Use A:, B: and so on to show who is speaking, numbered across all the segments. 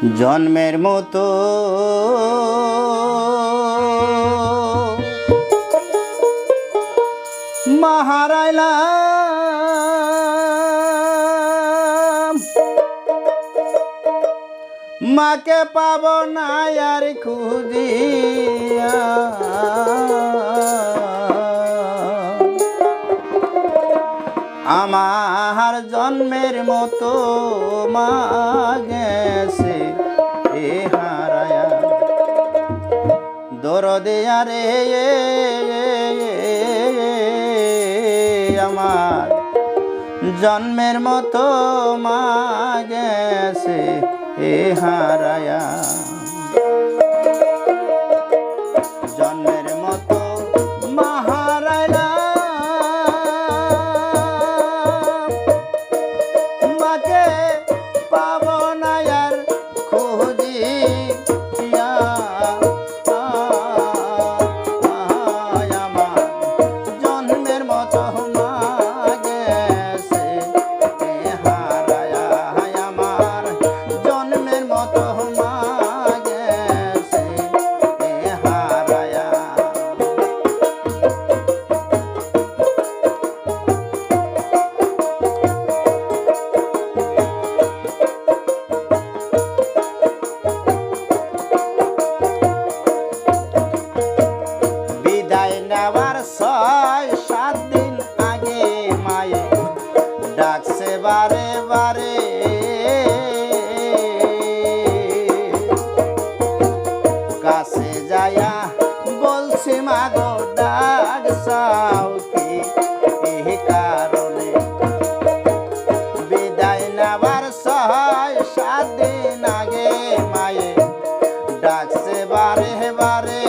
A: জন্মের মতো মা হারাইলাম, মাকে পাব না আর খুঁজিয়া। আমার জন্মের মতো মা গেছে এ হারায়া। দরদিয়া রে আমার জন্মের মতো মা গেছে এ হারায়া। জন্মের মতো মা হারাইলাম, মাকে পাব না আর খুঁজিয়া। আমার জন্মের মতো মা গেছে এ হারায়া। আমার জন্মের মতো মা গেছে এ হারায়া। বিদায় নেওয়ার ৬-৭ দিন আগে মায়ে ডাকছে বারে বারে। কাছে যায়া বলছি মাগো ডাকছাও কি এই কারণে। বিদায় নেওয়ার ৬-৭ দিন আগে মায়ে ডাকছে বারে বারে।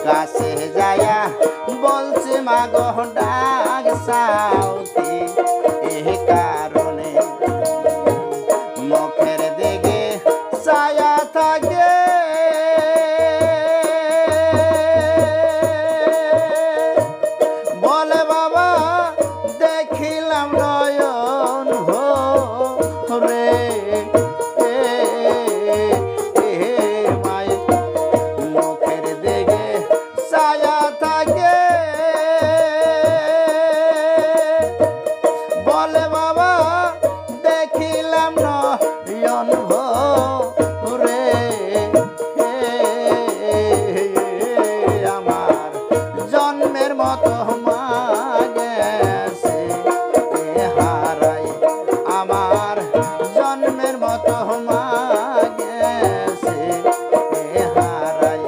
A: কাছে যায়া বলছে মাগো ডাকছাও কি এই কারণে। মুখের দিকে ছায়া থাকে বলে বাবা দেখিলাম নয়ন ভরে। মায়ের মুখের দিকে ছায়া থাকে বলে বাবা দেখিলাম নয়ন ভরে। আমার জন্মের মতো মা গেছে এ হারাই। আমার জন্মের মতো মা গেছে এ হারাই।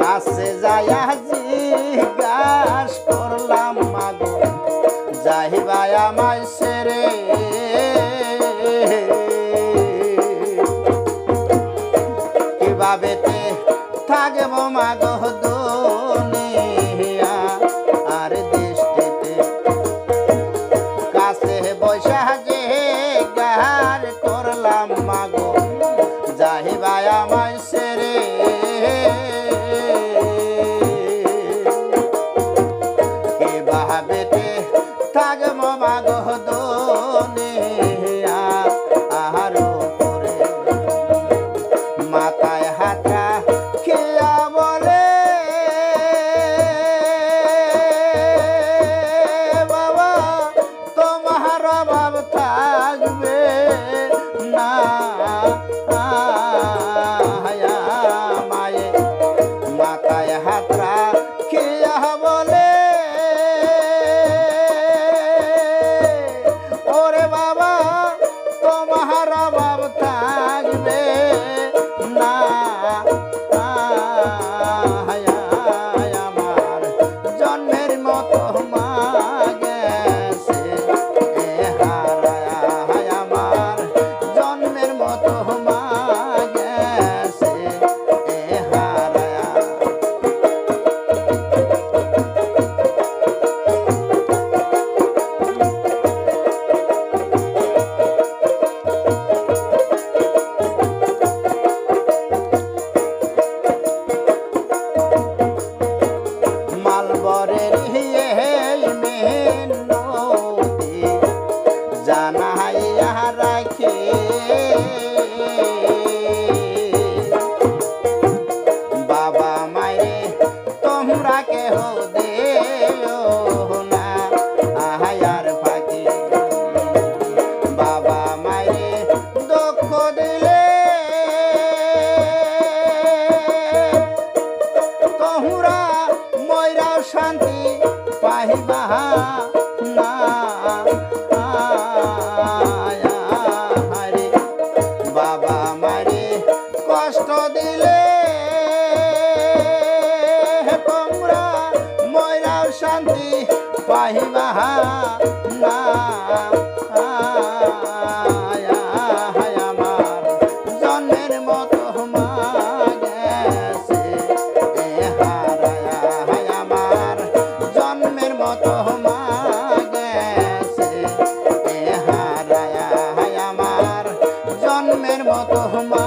A: কাছে যায়া জিজ্ঞাস করলাম মাগো যাইবা আমায় ছেড়ে। কিভাবে থাকব মাগো দুনিয়া আর দৃষ্টিতে। কাছে বৈশা জিজ্ঞাস করলাম মাগো যাইবা আমায় ছেড়ে। কিভাবে থাকব মাগো দুনিয়া আর উপরে। মাথায় হাত রাখিয়া বলে বাবা তোমার অভাব থাকবে না। মায়ে মাথায় হাত রাখিয়া বলে না হারে বাবা মারে কষ্ট দিলে তোমরা ময়রাও শান্তি পাহিবা না আমার জন্মের মতো মা গেছে হারায় আমার জন্মের মতো মা গেছে হারায় আমার জন্মের মতো মা